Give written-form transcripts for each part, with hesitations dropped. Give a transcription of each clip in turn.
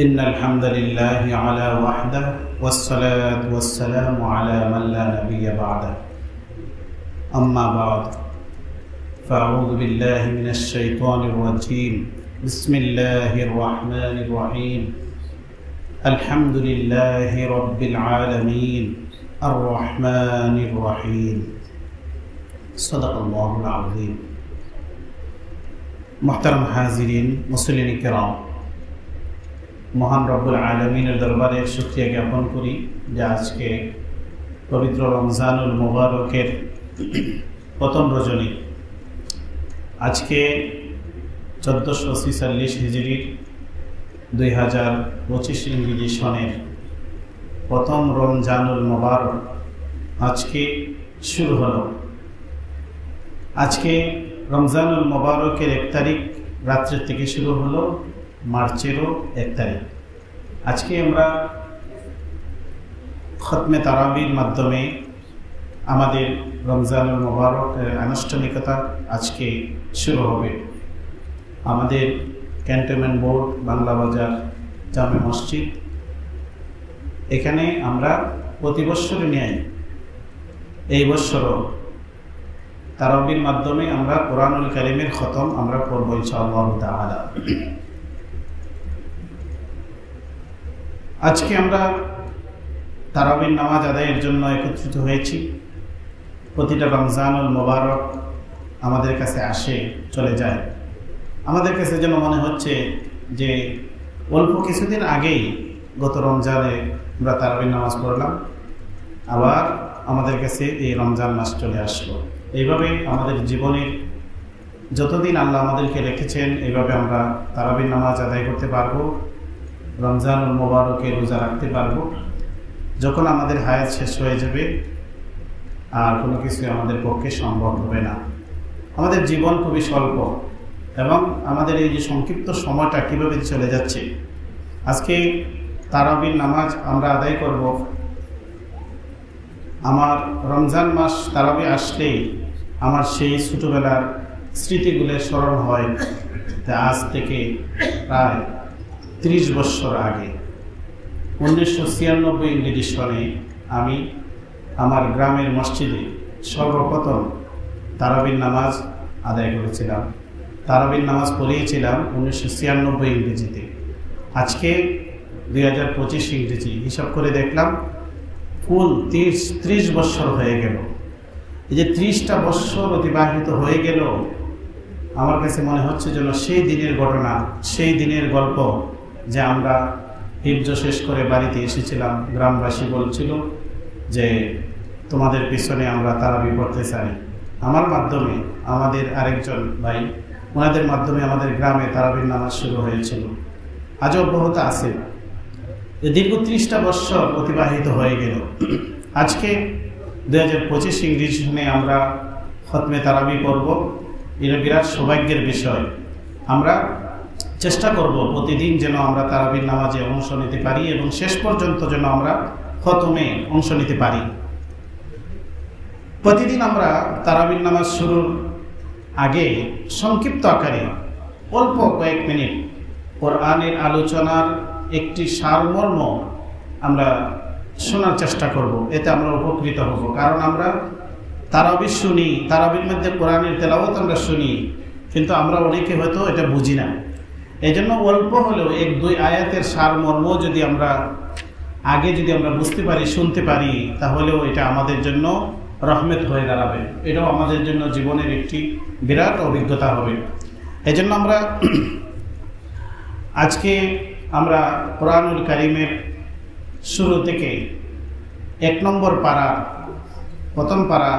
إن الحمد لله على وحده والصلاة والسلام على من لا نبي بعده أما بعد فأعوذ بالله من الشيطان الرجيم بسم الله الرحمن الرحيم الحمد لله رب العالمين الرحمن الرحيم صدق الله العظيم محترم حاضرين মুসলিম কিরাম মহান রব্বুল আলামিনের দরবারে শুকরিয়া জ্ঞাপন করি যে আজকে পবিত্র রমজানুল মুবারকের প্রথম রজনী আজকে 1446 হিজরির 2025 ইংরেজি সনের প্রথম রমজানুল মুবারক আজকে শুরু হলো। আজকে রমজানুল মুবারকের 1 তারিখ রাত্রি থেকে শুরু হলো, মার্চেরও 1 তারিখ। আজকে আমরা খতমে তারাবির মাধ্যমে আমাদের রমজানুল মুবারকের আনুষ্ঠানিকতা আজকে শুরু হবে। আমাদের ক্যান্টনমেন্ট বোর্ড, বাংলা বাজার, জামে মসজিদ, এখানে আমরা প্রতি বছর নিয়ে এই বছরও তারাবির মাধ্যমে আমরা কোরআনুল কারীমের খতম আমরা পড়ব ইনশাআল্লাহ তাআলা। আজকে আমরা তারাবির নামাজ আদায়ের জন্য একত্রিত হয়েছি। প্রতিটা রমজানুল মুবারক আমাদের কাছে আসে, চলে যায়। আমাদের কাছে যেন মনে হচ্ছে যে অল্প কিছুদিন আগেই গত রমজানে আমরা তারাবির নামাজ পড়লাম, আবার আমাদের কাছে এই রমজান মাস চলে আসলো। এইভাবে আমাদের জীবনের যতদিন আল্লাহ আমাদেরকে রেখেছেন এইভাবে আমরা তারাবির নামাজ আদায় করতে পারবো, রমজানুল মুবারকে রোজা রাখতে পারবো। যখন আমাদের হায়াত শেষ হয়ে যাবে আর কোনো কিছু আমাদের পক্ষে সম্ভব হবে না। আমাদের জীবন খুবই স্বল্প এবং আমাদের এই যে সংক্ষিপ্ত সময়টা কীভাবে চলে যাচ্ছে। আজকে তারাবির নামাজ আমরা আদায় করব। আমার রমজান মাস তারাবি আসলেই আমার সেই ছোটোবেলার স্মৃতিগুলো স্মরণ হয়। তা আজ থেকে প্রায় 30 বছর আগে 1996 ইংরেজি সনে আমি আমার গ্রামের মসজিদে সর্বপ্রথম তারাবির নামাজ আদায় করেছিলাম। তারাবির নামাজ পড়িয়েছিলাম 1996 ইংরেজিতে। আজকে 2025 ইংরেজি হিসাব করে দেখলাম ফুল 30 বছর হয়ে গেল। এই যে 30টা বছর অতিবাহিত হয়ে গেল, আমার কাছে মনে হচ্ছে যেন সেই দিনের ঘটনা, সেই দিনের গল্প যে আমরা হিফজ শেষ করে বাড়িতে এসেছিলাম। গ্রামবাসী বলছিল যে তোমাদের পিছনে আমরা তারাবি পড়তে চাই। আমার মাধ্যমে, আমাদের আরেকজন ভাই, ওনাদের মাধ্যমে আমাদের গ্রামে তারাবির নামাজ শুরু হয়েছিল। আজ অব্যাহত আছে। দীর্ঘ 30টা বছর অতিবাহিত হয়ে গেল। আজকে 2025 ইংরেজি সনে আমরা খতমে তারাবি পড়ব। এটা বিরাট সৌভাগ্যের বিষয়। আমরা চেষ্টা করব প্রতিদিন যেন আমরা তারাবির নামাজে অংশ নিতে পারি এবং শেষ পর্যন্ত যেন আমরা খতমে অংশ নিতে পারি। প্রতিদিন আমরা তারাবির নামাজ শুরুর আগে সংক্ষিপ্ত আকারে অল্প কয়েক মিনিট কোরআনের আলোচনার একটি সারমর্ম আমরা শোনার চেষ্টা করব। এতে আমরা উপকৃত হব। কারণ আমরা তারাবি শুনি, তারাবির মধ্যে কোরআনের তেলাওয়াত আমরা শুনি, কিন্তু আমরা অনেকে হয়তো এটা বুঝি না। এই জন্য অল্প হলেও 1-2 আয়াতের সারমর্ম যদি আমরা আগে বুঝতে পারি, শুনতে পারি, তাহলেও এটা আমাদের জন্য রহমত হয়ে দাঁড়াবে। এটাও আমাদের জন্য জীবনের একটি বিরাট অভিজ্ঞতা হবে। এই জন্য আমরা আজকে কোরআনুল কারীমের শুরু থেকে 1 নম্বর পারা, প্রথম পারা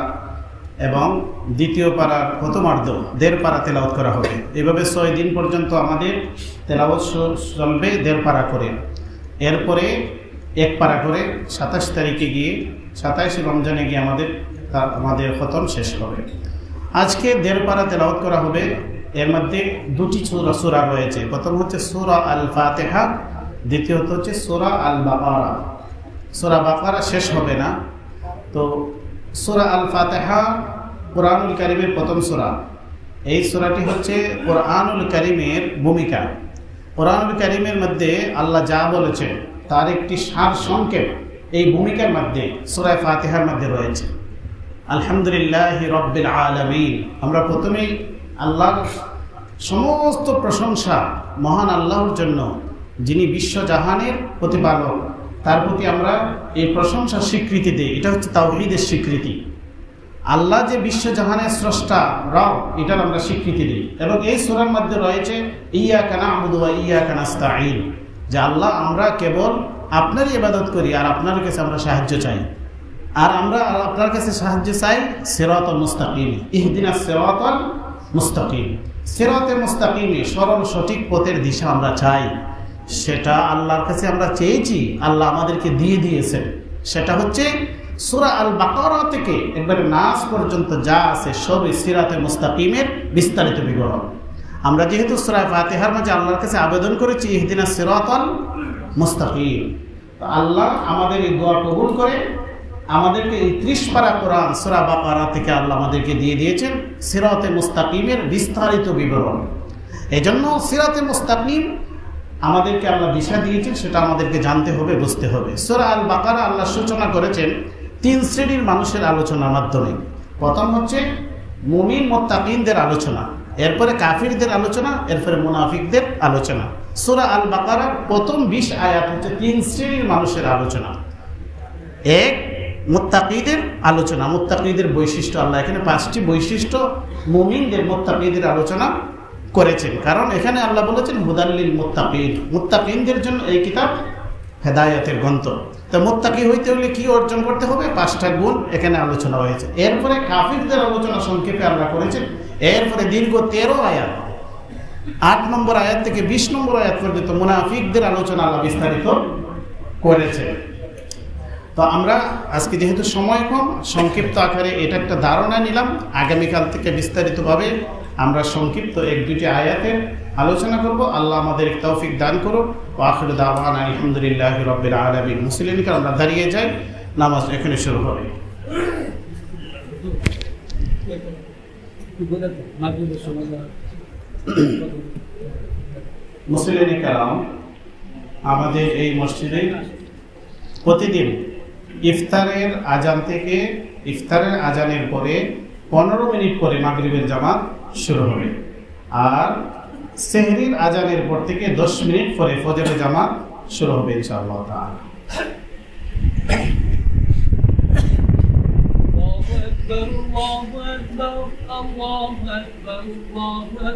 এবং দ্বিতীয় পারার প্রথমার্ধ 1.5 পারা তেলাওয়াত করা হবে। এভাবে 6 দিন পর্যন্ত আমাদের তেলাওয়াত চলবে 1.5 পারা করে। এরপরে 1 পারা করে 27 তারিখে গিয়ে, 27 রমজানে গিয়ে আমাদের খতম শেষ হবে। আজকে 1.5 পারা তেলাওয়াত করা হবে। এর মধ্যে 2টি সূরা রয়েছে। প্রথম হচ্ছে সূরা আল ফাতিহা, দ্বিতীয়ত হচ্ছে সূরা আল বাকারা। সূরা বাকারা শেষ হবে না। তো সূরা আল ফাতিহা কোরআনুল কারীমের প্রথম সূরা। এই সূরাটি হচ্ছে কোরআনুল কারীমের ভূমিকা। কোরআনুল কারীমের মধ্যে আল্লাহ যা বলেছেন তার একটি সার সংক্ষেপ এই ভূমিকার মধ্যে সূরা ফাতিহার মধ্যে রয়েছে। আলহামদুলিল্লাহি রাব্বিল আলামিন। আমরা প্রথমেই আল্লাহর সমস্ত প্রশংসা মহান আল্লাহর জন্য, যিনি বিশ্বজাহানের প্রতিপালক, তার প্রতি আমরা এই প্রশংসা স্বীকৃতি দিই। এটা হচ্ছে তাওহীদের স্বীকৃতি। আল্লাহ যে বিশ্বজাহানের স্রষ্টা রব, এটার আমরা স্বীকৃতি দিই। এবং এই সূরার মধ্যে রয়েছে ইয়াকা না'বুদু ওয়া ইয়াকা নাস্তাঈন, যে আল্লাহ আমরা কেবল আপনারই ইবাদত করি আর আপনার কাছে আমরা সাহায্য চাই। আর আমরা আপনার কাছে সাহায্য চাই সিরাতাল মুস্তাকিম, ইহদিনাস সিরাতাল মুস্তাকিম। সিরাতে মুস্তাকিমে সরল সঠিক পথের দিশা আমরা চাই। সেটা আল্লাহর কাছে আমরা চেয়েছি, আল্লাহ আমাদেরকে দিয়ে দিয়েছেন। সেটা হচ্ছে সূরা আল বাকারা থেকে একবারে নাস পর্যন্ত যা আছে সবই সিরাতে মুস্তাকিমের বিস্তারিত বিবরণ। আমরা যেহেতু সূরা ফাতিহার মাঝে আল্লাহর কাছে আবেদন করেছি ইহদিনাস সিরাতাল মুস্তাকিম, তো আল্লাহ আমাদের এই দোয়া কবুল করে আমাদেরকে এই 30 পারা কোরআন সূরা বাকারা থেকে আল্লাহ আমাদেরকে দিয়ে দিয়েছেন সিরাতে মুস্তাকিমের বিস্তারিত বিবরণ। এজন্য সিরাতে মুস্তাকিম আমাদেরকে আল্লাহ দিশা দিয়েছেন, সেটা আমাদেরকে জানতে হবে, বুঝতে হবে। সূরা আল বাকারা আল্লাহ সূচনা করেছেন 3 শ্রেণীর মানুষের আলোচনার মাধ্যমে। প্রথম হচ্ছে মুমিন মুত্তাকিনদের আলোচনা, এরপরে কাফিরদের আলোচনা, এরপরে মুনাফিকদের আলোচনা। সূরা আল বাকারার প্রথম 20 আয়াত হচ্ছে 3 শ্রেণীর মানুষের আলোচনা। এক, মুত্তাকিদের আলোচনা, মুত্তাকিদের বৈশিষ্ট্য। আল্লাহ এখানে 5টি বৈশিষ্ট্য মুমিনদের মুত্তাকিদের আলোচনা করেছেন, কারণ এখানে আল্লাহ বলেছেন হুদাল্লিল মুত্তাকিন, মুত্তাকিনদের জন্য এই কিতাব হেদায়েতের গ্রন্থ। তো মুত্তাকি হইতে হলে কি অর্জন করতে হবে? 5টা গুণ এখানে আলোচনা হয়েছে। এরপরে কাফিরদের আলোচনা সংক্ষেপে আল্লাহ করেছেন। এরপরে দীর্ঘ 13 আয়াত, 8 নম্বর আয়াত থেকে 20 নম্বর আয়াত পর্যন্ত মুনাফিকদের আলোচনা আল্লাহ বিস্তারিত করেছে। তো আমরা আজকে যেহেতু সময় কম, সংক্ষিপ্ত আকারে এটা একটা ধারণা নিলাম। আগামীকাল থেকে বিস্তারিতভাবে আমরা সংক্ষিপ্ত 1-2টি আয়াতের আলোচনা করব। আল্লাহ আমাদের তৌফিক দান করুন। ওয়া আখিরু দাওয়ানা আলহামদুলিল্লাহি রাব্বিল আলামিন। মুসলিমরা আমরা দাঁড়িয়ে যাই, নামাজ এখানে শুরু হবে। মুসলিম কালাম আমাদের এই মসজিদে প্রতিদিন ইফতারের আজান থেকে ইফতারের আজানের পরে 15 মিনিট পরে মাগরিবের জামাত শুরু হবে, আর সেহরির আজানের পর থেকে 10 মিনিট পরে ফজরের জামাত শুরু হবে ইনশাআল্লাহ তাআলা। আল্লাহু আকবার, আল্লাহু আকবার, আল্লাহু আকবার।